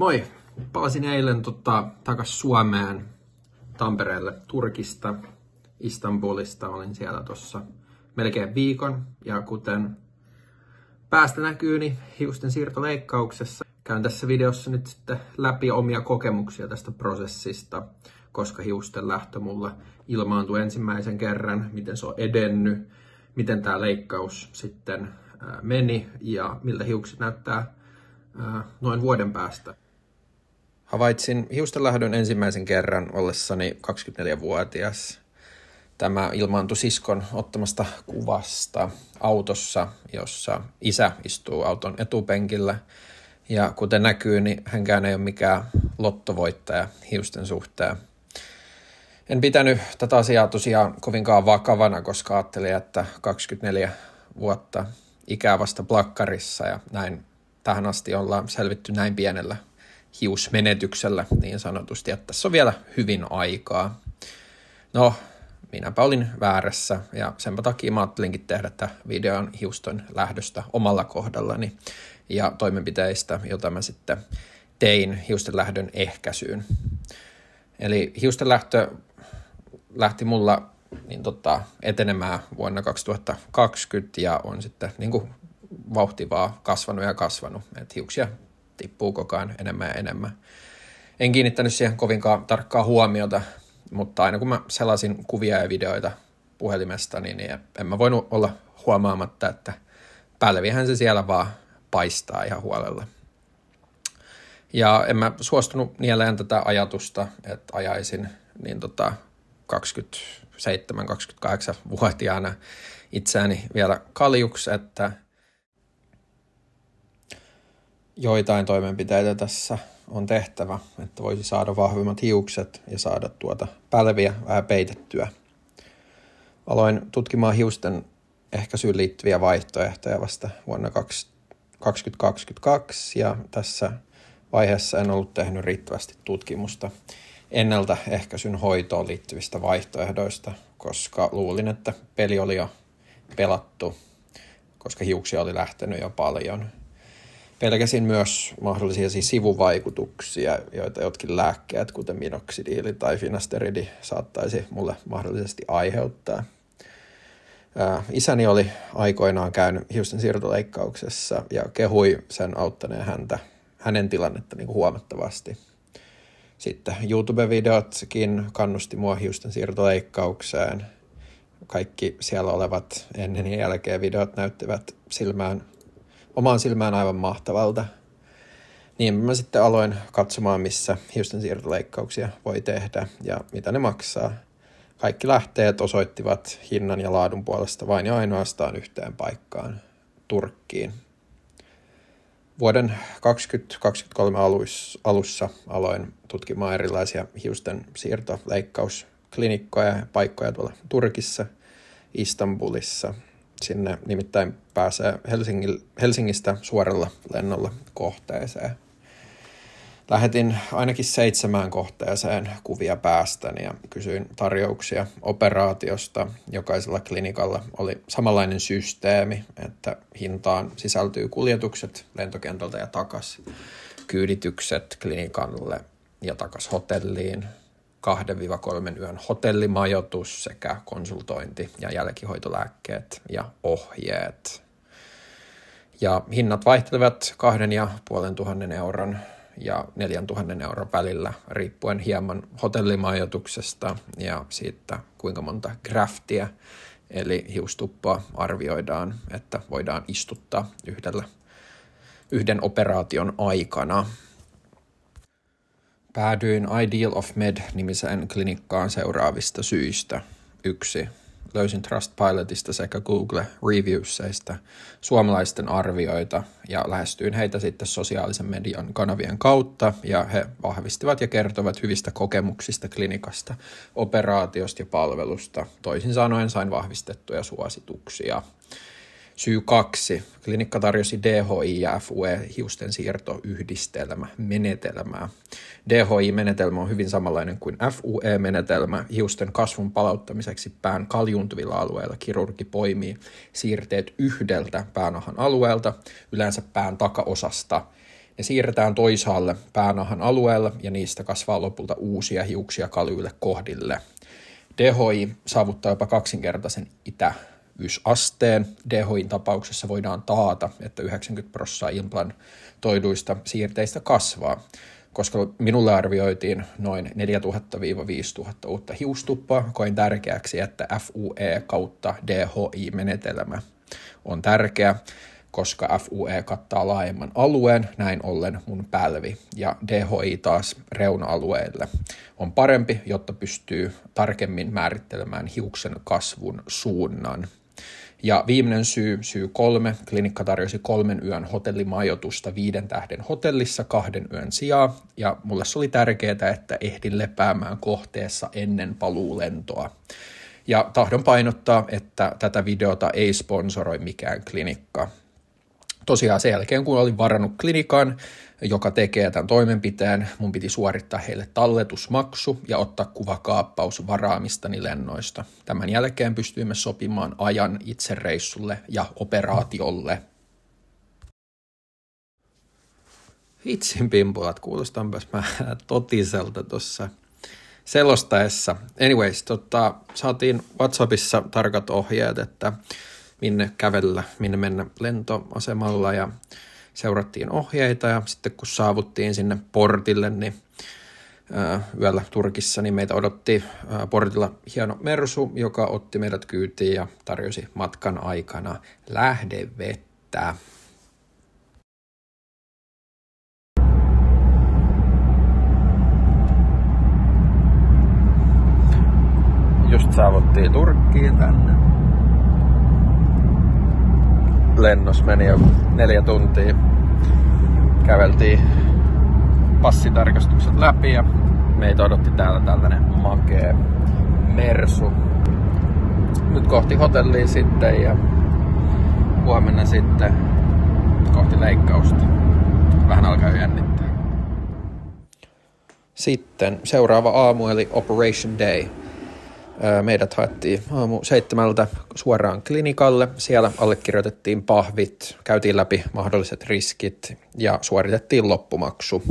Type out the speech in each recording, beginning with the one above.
Moi! Palasin eilen takas Suomeen Tampereelle Turkista, Istanbulista. Olin siellä tuossa melkein viikon ja kuten päästä näkyy, niin hiusten siirtoleikkauksessa käyn tässä videossa nyt sitten läpi omia kokemuksia tästä prosessista, koska hiusten lähtö mulla ilmaantui ensimmäisen kerran, miten se on edennyt, miten tämä leikkaus sitten meni ja miltä hiukset näyttää noin vuoden päästä. Havaitsin hiusten lähdön ensimmäisen kerran ollessani 24-vuotias. Tämä ilmaantui siskon ottamasta kuvasta autossa, jossa isä istuu auton etupenkillä. Ja kuten näkyy, niin hänkään ei ole mikään lottovoittaja hiusten suhteen. En pitänyt tätä asiaa tosiaan kovinkaan vakavana, koska ajattelin, että 24 vuotta ikää vasta plakkarissa ja näin tähän asti ollaan selvitty näin pienellä hiusmenetyksellä niin sanotusti, että tässä on vielä hyvin aikaa. No, minäpä olin väärässä ja senpä takia mä ajattelinkin tehdä tämän videon hiuston lähdöstä omalla kohdallani ja toimenpiteistä, jota mä sitten tein hiusten lähdön ehkäisyyn. Eli hiusten lähtö lähti mulla etenemään vuonna 2020 ja on sitten vauhti vaan kasvanut, että hiuksia tippuu koko ajan enemmän ja enemmän. En kiinnittänyt siihen kovinkaan tarkkaa huomiota, mutta aina kun mä selasin kuvia ja videoita puhelimesta, niin en mä voinut olla huomaamatta, että pälvihän se siellä vaan paistaa ihan huolella. Ja en mä suostunut nieleen tätä ajatusta, että ajaisin 27-28-vuotiaana itseäni vielä kaljuksi, että joitain toimenpiteitä tässä on tehtävä, että voisi saada vahvimmat hiukset ja saada pälviä vähän peitettyä. Aloin tutkimaan hiusten ehkäisyyn liittyviä vaihtoehtoja vasta vuonna 2022 ja tässä vaiheessa en ollut tehnyt riittävästi tutkimusta ennaltaehkäisyn hoitoon liittyvistä vaihtoehdoista, koska luulin, että peli oli jo pelattu, koska hiuksia oli lähtenyt jo paljon. Pelkäsin myös mahdollisia sivuvaikutuksia, joita jotkin lääkkeet, kuten minoksidiili tai finasteridi, saattaisi mulle mahdollisesti aiheuttaa. Isäni oli aikoinaan käynyt hiusten siirtoleikkauksessa ja kehui sen auttaneen hänen tilannetta huomattavasti. Sitten YouTube-videotkin kannusti mua hiusten siirtoleikkaukseen. Kaikki siellä olevat ennen ja jälkeen videot näyttivät omaan silmään aivan mahtavalta. Niin mä sitten aloin katsomaan, missä hiusten siirtoleikkauksia voi tehdä ja mitä ne maksaa. Kaikki lähteet osoittivat hinnan ja laadun puolesta vain ja ainoastaan yhteen paikkaan, Turkkiin. Vuoden 2023 alussa aloin tutkimaan erilaisia hiusten siirtoleikkausklinikkoja ja paikkoja tuolla Turkissa, Istanbulissa. Sinne nimittäin pääsee Helsingistä suoralla lennolla kohteeseen. Lähetin ainakin 7 kohteeseen kuvia päästäni ja kysyin tarjouksia operaatiosta. Jokaisella klinikalla oli samanlainen systeemi, että hintaan sisältyy kuljetukset lentokentältä ja takas, kyyditykset klinikalle ja takas hotelliin, 2-3 yön hotellimajoitus sekä konsultointi ja jälkihoitolääkkeet ja ohjeet. Ja hinnat vaihtelevat 2,500 euron ja 4,000 euron välillä, riippuen hieman hotellimajoituksesta ja siitä, kuinka monta graftia, eli hiustuppoa arvioidaan, että voidaan istuttaa yhden operaation aikana. Päädyin Ideal of Med-nimiseen klinikkaan seuraavista syistä. 1. Löysin Trustpilotista sekä Google Reviewsseista suomalaisten arvioita ja lähestyin heitä sitten sosiaalisen median kanavien kautta ja he vahvistivat ja kertovat hyvistä kokemuksista klinikasta, operaatiosta ja palvelusta. Toisin sanoen sain vahvistettuja suosituksia. Syy 2. Klinikka tarjosi DHI ja FUE hiusten siirtoyhdistelmämenetelmää. DHI-menetelmä on hyvin samanlainen kuin FUE-menetelmä. Hiusten kasvun palauttamiseksi pään kaljuuntuvilla alueilla kirurgi poimii siirteet yhdeltä päänahan alueelta, yleensä pään takaosasta, Ne siirretään toisaalle päänahan alueelle ja niistä kasvaa lopulta uusia hiuksia kalyille kohdille. DHI saavuttaa jopa kaksinkertaisen itävyysasteen. DHI:n tapauksessa voidaan taata, että 90% implantoiduista siirteistä kasvaa, koska minulle arvioitiin noin 4000–5000 uutta hiustuppaa. Koin tärkeäksi, että FUE kautta DHI-menetelmä on tärkeä, koska FUE kattaa laajemman alueen, näin ollen mun pälvi, ja DHI taas reuna-alueille on parempi, jotta pystyy tarkemmin määrittelemään hiuksen kasvun suunnan. Ja viimeinen syy 3, klinikka tarjosi 3 yön hotellimajoitusta 5 tähden hotellissa 2 yön sijaan, ja mulle se oli tärkeää, että ehdin lepäämään kohteessa ennen paluulentoa. Ja tahdon painottaa, että tätä videota ei sponsoroi mikään klinikka. Tosiaan sen jälkeen, kun olin varannut klinikan, joka tekee tämän toimenpiteen, mun piti suorittaa heille talletusmaksu ja ottaa kuvakaappaus varaamistani lennoista. Tämän jälkeen pystyimme sopimaan ajan itse reissulle ja operaatiolle. Hitsin pimpulat, kuulostanpas mä totiselta tuossa selostaessa. Anyways, saatiin WhatsAppissa tarkat ohjeet, että minne kävellä, minne mennä lentoasemalla ja seurattiin ohjeita ja sitten kun saavuttiin sinne portille, niin yöllä Turkissa, niin meitä odotti portilla hieno Mersu, joka otti meidät kyytiin ja tarjosi matkan aikana lähdevettä. Just saavuttiin Turkkiin tänne. Lennos meni jo 4 tuntia. Käveltiin passitarkastukset läpi ja meitä odotti täällä tällainen makea Mersu. Nyt kohti hotellia sitten ja huomenna sitten kohti leikkausta. Vähän alkaa jännittää. Sitten seuraava aamu eli Operation Day. Meidät haettiin aamu 7 suoraan klinikalle. Siellä allekirjoitettiin pahvit, käytiin läpi mahdolliset riskit ja suoritettiin loppumaksu.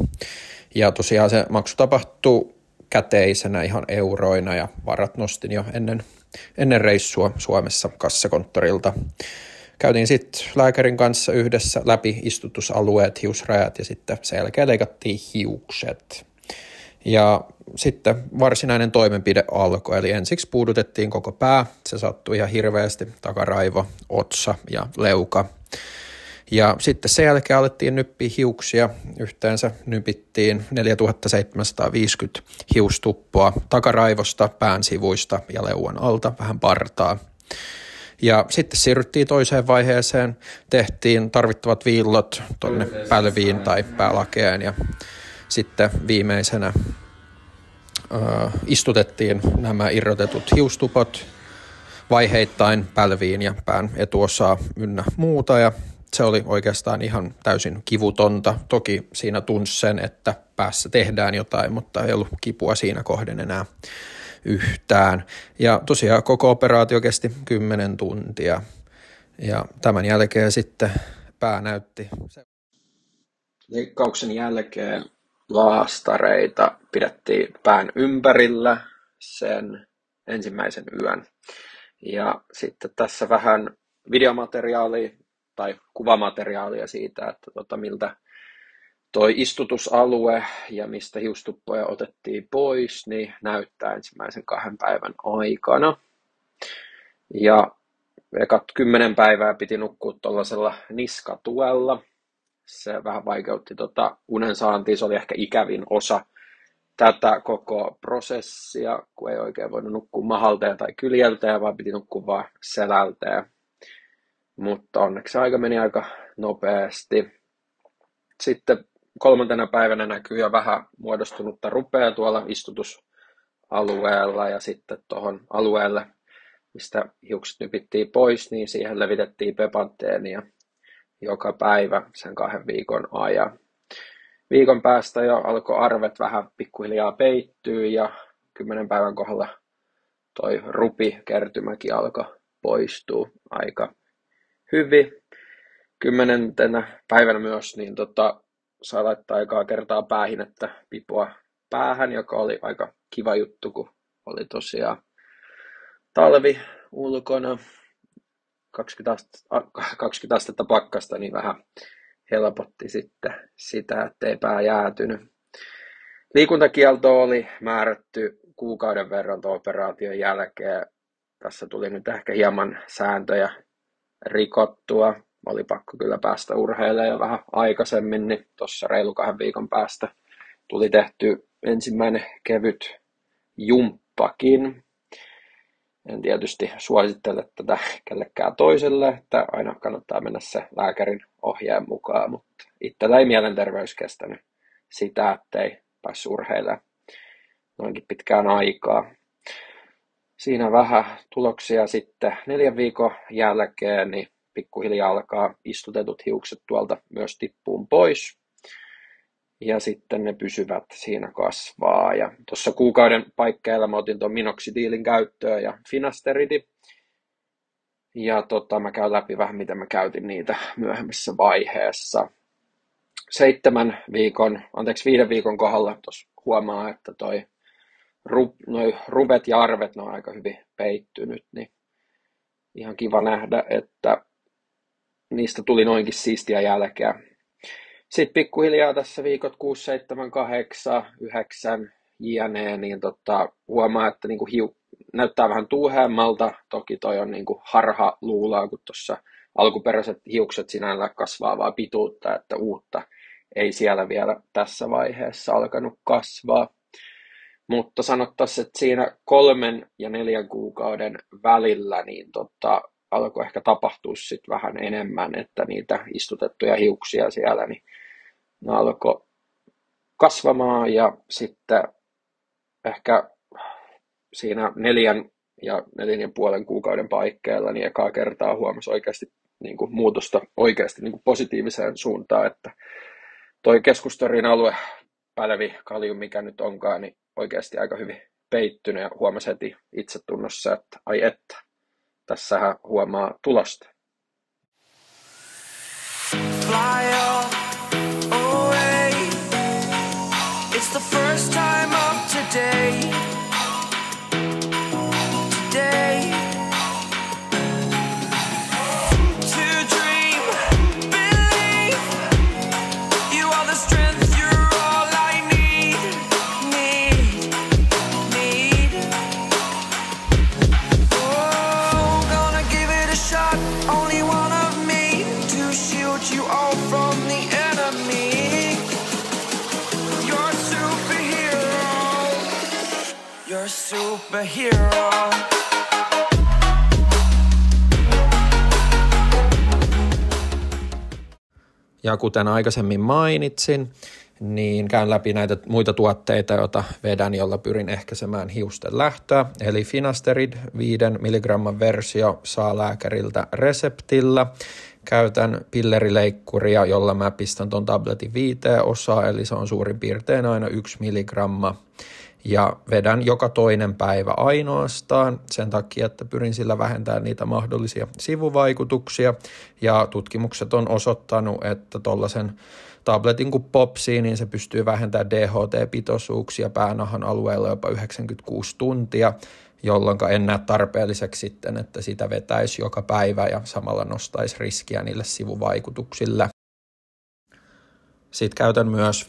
Ja tosiaan se maksu tapahtui käteisenä ihan euroina ja varat nostin jo ennen reissua Suomessa kassakonttorilta. Käytiin sitten lääkärin kanssa yhdessä läpi istutusalueet, hiusrajat ja sitten sen jälkeen leikattiin hiukset. Ja sitten varsinainen toimenpide alkoi, eli ensiksi puudutettiin koko pää, se sattui ihan hirveästi, takaraivo, otsa ja leuka. Ja sitten sen jälkeen alettiin nyppiä hiuksia, yhteensä nypittiin 4750 hiustuppoa takaraivosta, pään sivuista ja leuan alta, vähän partaa. Ja sitten siirryttiin toiseen vaiheeseen, tehtiin tarvittavat viillot tuonne pälviin tai päälakeen ja sitten viimeisenä istutettiin nämä irrotetut hiustupot vaiheittain pälviin ja pään etuosaa ynnä muuta ja se oli oikeastaan ihan täysin kivutonta. Toki siinä tunsi sen, että päässä tehdään jotain, mutta ei ollut kipua siinä kohden enää yhtään. Ja tosiaan koko operaatio kesti 10 tuntia ja tämän jälkeen sitten pää näytti. Leikkauksen jälkeen laastareita pidettiin pään ympärillä sen ensimmäisen yön. Ja sitten tässä vähän videomateriaalia tai kuvamateriaalia siitä, että miltä toi istutusalue ja mistä hiustuppoja otettiin pois, niin näyttää ensimmäisen 2 päivän aikana. Ja ekat 10 päivää piti nukkua tuollaisella niskatuella. Se vähän vaikeutti unen saantia, se oli ehkä ikävin osa tätä koko prosessia, kun ei oikein voinut nukkua mahalteen tai kyljelteen, vaan piti nukkua vaan selälteen. Mutta onneksi aika meni aika nopeasti. Sitten 3. päivänä näkyy jo vähän muodostunutta rupea tuolla istutusalueella ja sitten tuohon alueelle, mistä hiukset nypittiin pois, niin siihen levitettiin pepantteenia joka päivä sen 2 viikon ajan. Viikon päästä jo alkoi arvet vähän pikkuhiljaa peittyä ja 10 päivän kohdalla toi rupikertymäkin alkoi poistua aika hyvin. 10. päivänä myös niin saa laittaa ekaa kertaa päähinettä pipoa päähän, joka oli aika kiva juttu, kun oli tosiaan talvi ulkona, 20 astetta pakkasta, niin vähän helpotti sitten sitä, ettei pää jäätynyt. Liikuntakielto oli määrätty kuukauden verran tuon operaation jälkeen. Tässä tuli nyt ehkä hieman sääntöjä rikottua. Oli pakko kyllä päästä urheilemaan jo vähän aikaisemmin, niin tuossa reilu 2 viikon päästä tuli tehty ensimmäinen kevyt jumppakin. En tietysti suosittele tätä kellekään toiselle, että aina kannattaa mennä se lääkärin ohjeen mukaan, mutta itsellä ei mielenterveys kestänyt sitä, ettei päässyt urheilemaan noinkin pitkään aikaa. Siinä vähän tuloksia sitten 4 viikon jälkeen, niin pikkuhiljaa alkaa istutetut hiukset tuolta myös tippuun pois. Ja sitten ne pysyvät siinä kasvaa. Ja tuossa kuukauden paikkeilla mä otin tuon minoxidilin käyttöön ja finasteridin. Ja mä käyn läpi vähän, miten mä käytin niitä myöhemmissä vaiheessa. 5 viikon kohdalla tuossa huomaa, että noi ruvet ja arvet, ne on aika hyvin peittynyt. Niin ihan kiva nähdä, että niistä tuli noinkin siistiä jälkeä. Sitten pikkuhiljaa tässä viikot 6, 7, 8, 9 jne, niin huomaa, että niinku näyttää vähän tuuheammalta. Toki toi on niinku harha luulaa, kun tuossa alkuperäiset hiukset sinällä kasvaa vaan pituutta, että uutta ei siellä vielä tässä vaiheessa alkanut kasvaa. Mutta sanottaisiin, että siinä 3 ja 4 kuukauden välillä niin alkoi ehkä tapahtua sit vähän enemmän, että niitä istutettuja hiuksia siellä, niin ne alkoi kasvamaan ja sitten ehkä siinä 4 ja 4,5 kuukauden paikkeilla niin ekaa kertaa huomasi oikeasti niin kuin muutosta oikeasti niin kuin positiiviseen suuntaan, että toi keskustorin alue, pälvi, kaljum, mikä nyt onkaan, niin oikeasti aika hyvin peittynyt ja huomasi heti itsetunnossa, että ai että, tässähän huomaa tulosta. Fly away. It's the first time of today. To dream, believe. You are the strength, you're all I need. Oh, gonna give it a shot. Only one of me to shield you all from the enemy. You're a superhero. You're a superhero. Ja kuten aikaisemmin mainitsin, niin käyn läpi näitä muita tuotteita, joita vedän, jolla pyrin ehkäisemään hiusten lähtöä. Eli Finasterid 5 mg versio saa lääkäriltä reseptillä. Käytän pillerileikkuria, jolla mä pistän ton tabletin 5 osaa, eli se on suurin piirtein aina 1 milligramma. Ja vedän joka toinen päivä ainoastaan sen takia, että pyrin sillä vähentämään niitä mahdollisia sivuvaikutuksia. Ja tutkimukset on osoittanut, että tollaisen tabletin kuin popsii, niin se pystyy vähentämään DHT-pitoisuuksia päänahan alueella jopa 96 tuntia, jolloin en näe tarpeelliseksi sitten, että sitä vetäisi joka päivä ja samalla nostaisi riskiä niille sivuvaikutuksille. Sitten käytän myös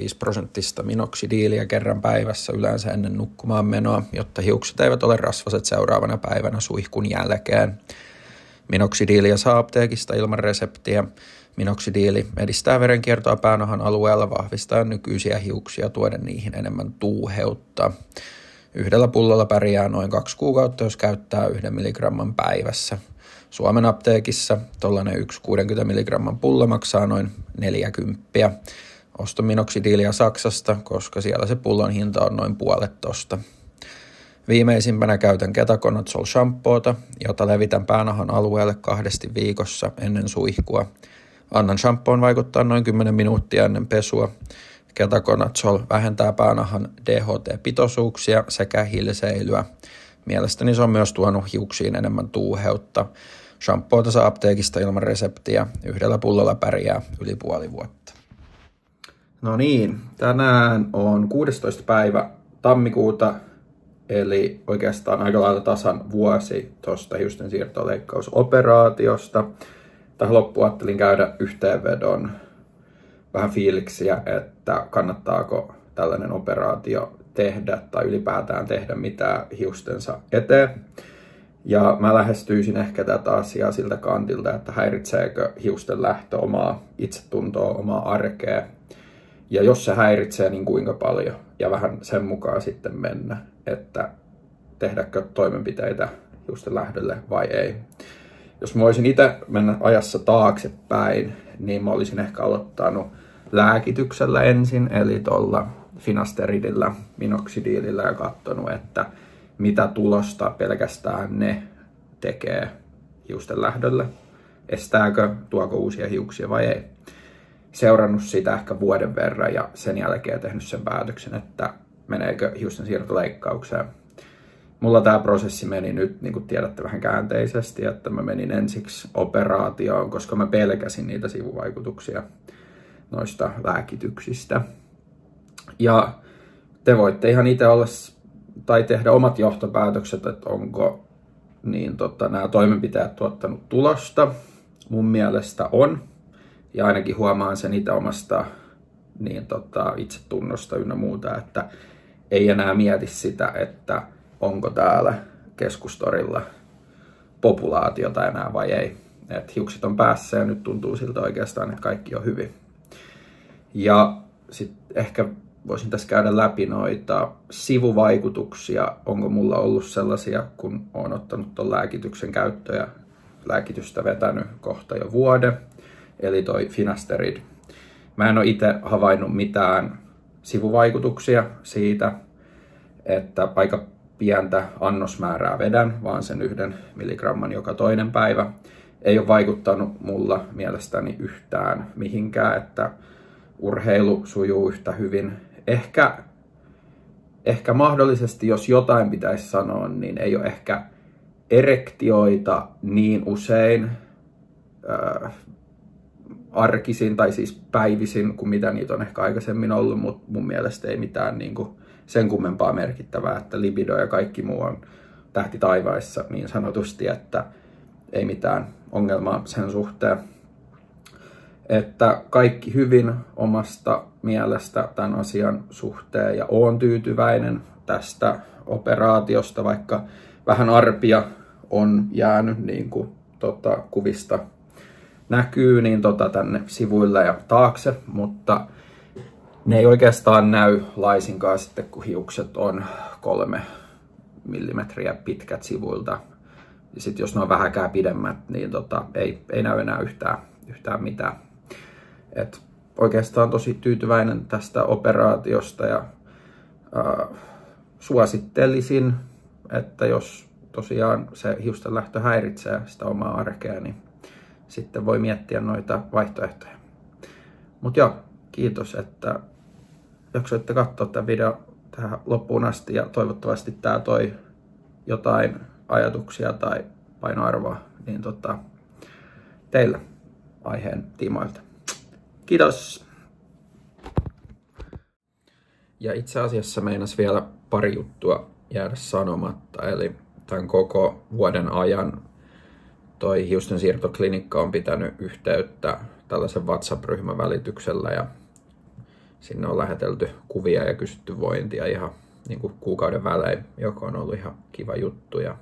5% minoxidiilia kerran päivässä yleensä ennen nukkumaan menoa, jotta hiukset eivät ole rasvaset seuraavana päivänä suihkun jälkeen. Minoxidiilia saa apteekista ilman reseptiä. Minoxidiili edistää verenkiertoa päänahan alueella vahvistaen nykyisiä hiuksia tuoden niihin enemmän tuuheutta. 1 pullolla pärjää noin 2 kuukautta, jos käyttää 1 milligramman päivässä. Suomen apteekissa tollainen 1 60 milligramman pullo maksaa noin 40. Ostan minoxidiilia Saksasta, koska siellä se pullon hinta on noin puolet tosta. Viimeisimpänä käytän Ketoconazole shampoota, jota levitän päänahan alueelle 2 viikossa ennen suihkua. Annan shampoon vaikuttaa noin 10 minuuttia ennen pesua. Ketoconazole vähentää päänahan DHT-pitoisuuksia sekä hilseilyä. Mielestäni se on myös tuonut hiuksiin enemmän tuuheutta. Shampoota saa apteekista ilman reseptiä. 1 pullolla pärjää yli puoli vuotta. No niin, tänään on 16. päivä tammikuuta, eli oikeastaan aika lailla tasan vuosi tuosta hiusten siirtoleikkausoperaatiosta. Tähän loppuun ajattelin käydä yhteenvedon, vähän fiiliksiä, että kannattaako tällainen operaatio tehdä tai ylipäätään tehdä mitään hiustensa eteen. Ja mä lähestyisin ehkä tätä asiaa siltä kantilta, että häiritseekö hiusten lähtö omaa itsetuntoa, omaa arkea. Ja jos se häiritsee, niin kuinka paljon. Ja vähän sen mukaan sitten mennä, että tehdäkö toimenpiteitä hiusten lähdölle vai ei. Jos mä voisin itse mennä ajassa taaksepäin, niin mä olisin ehkä aloittanut lääkityksellä ensin, eli tuolla finasteridillä, minoxidilillä ja katsonut, että mitä tulosta pelkästään ne tekee hiusten lähdölle. Estääkö, tuoko uusia hiuksia vai ei. Seurannut sitä ehkä vuoden verran ja sen jälkeen tehnyt sen päätöksen, että meneekö hiusten siirtoleikkaukseen. Mulla tämä prosessi meni nyt, niin kuin tiedätte, vähän käänteisesti, että mä menin ensiksi operaatioon, koska mä pelkäsin niitä sivuvaikutuksia noista lääkityksistä. Ja te voitte ihan itse olla tai tehdä omat johtopäätökset, että onko niin, nämä toimenpiteet tuottanut tulosta. Mun mielestä on. Ja ainakin huomaan sen itse omasta niin, itsetunnosta ynnä muuta, että ei enää mieti sitä, että onko täällä keskustorilla populaatiota enää vai ei. Et hiukset on päässä ja nyt tuntuu siltä oikeastaan, että kaikki on hyvin. Ja sitten ehkä voisin tässä käydä läpi noita sivuvaikutuksia. Onko mulla ollut sellaisia, kun olen ottanut tuon lääkityksen käyttöön ja lääkitystä vetänyt kohta jo vuoden. Eli toi finasterid. Mä en ole itse havainnut mitään sivuvaikutuksia siitä, että aika pientä annosmäärää vedän, vaan sen 1 milligramman joka toinen päivä. Ei ole vaikuttanut mulla mielestäni yhtään mihinkään, että urheilu sujuu yhtä hyvin. Ehkä mahdollisesti, jos jotain pitäisi sanoa, niin ei ole ehkä erektioita niin usein arkisin tai siis päivisin kuin mitä niitä on ehkä aikaisemmin ollut, mutta mun mielestä ei mitään niin kuin sen kummempaa merkittävää, että libido ja kaikki muu on tähti taivaissa niin sanotusti, että ei mitään ongelmaa sen suhteen. Että kaikki hyvin omasta mielestä tämän asian suhteen ja oon tyytyväinen tästä operaatiosta, vaikka vähän arpia on jäänyt niin kuin kuvista näkyy niin tänne sivuille ja taakse, mutta ne ei oikeastaan näy laisinkaan sitten, kun hiukset on 3 millimetriä pitkät sivuilta. Ja sitten jos ne on vähäkään pidemmät, niin ei näy enää yhtään mitään. Et oikeastaan tosi tyytyväinen tästä operaatiosta ja suosittelisin, että jos tosiaan se hiusten lähtö häiritsee sitä omaa arkea, niin sitten voi miettiä noita vaihtoehtoja. Mutta joo, kiitos, että jaksoitte katsoa tämän video tähän loppuun asti ja toivottavasti tämä toi jotain ajatuksia tai painoarvoa niin teillä aiheen tiimoilta. Kiitos! Ja itse asiassa meinas vielä pari juttua jäädä sanomatta, eli tämän koko vuoden ajan toi hiusten siirtoklinikka on pitänyt yhteyttä tällaisen WhatsApp-ryhmän välityksellä ja sinne on lähetelty kuvia ja kysytty vointia ihan niin kuin kuukauden välein, joka on ollut ihan kiva juttu. Ja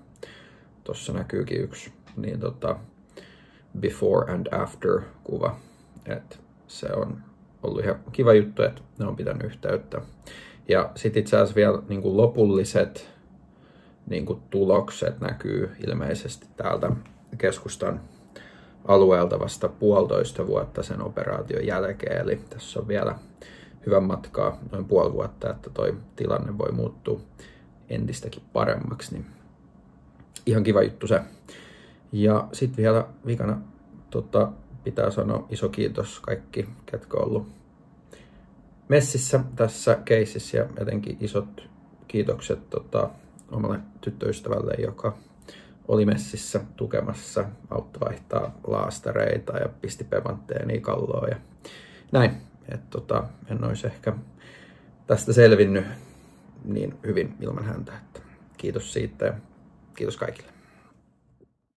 tossa näkyykin yksi niin before and after kuva. Et se on ollut ihan kiva juttu, että ne on pitänyt yhteyttä. Ja sitten itse asiassa vielä niin kuin lopulliset niin kuin tulokset näkyy ilmeisesti täältä keskustan alueelta vasta 1,5 vuotta sen operaation jälkeen. Eli tässä on vielä hyvän matkaa, noin 0,5 vuotta, että toi tilanne voi muuttua entistäkin paremmaksi. Niin ihan kiva juttu se. Ja sitten vielä vikana pitää sanoa iso kiitos kaikki, ketkä on ollut messissä tässä keississä ja etenkin isot kiitokset omalle tyttöystävälle, joka oli messissä tukemassa, auttoi vaihtaa laastareita ja pisti pevantteenia kalloon ja näin. en olisi ehkä tästä selvinnyt niin hyvin ilman häntä. Että kiitos siitä ja kiitos kaikille.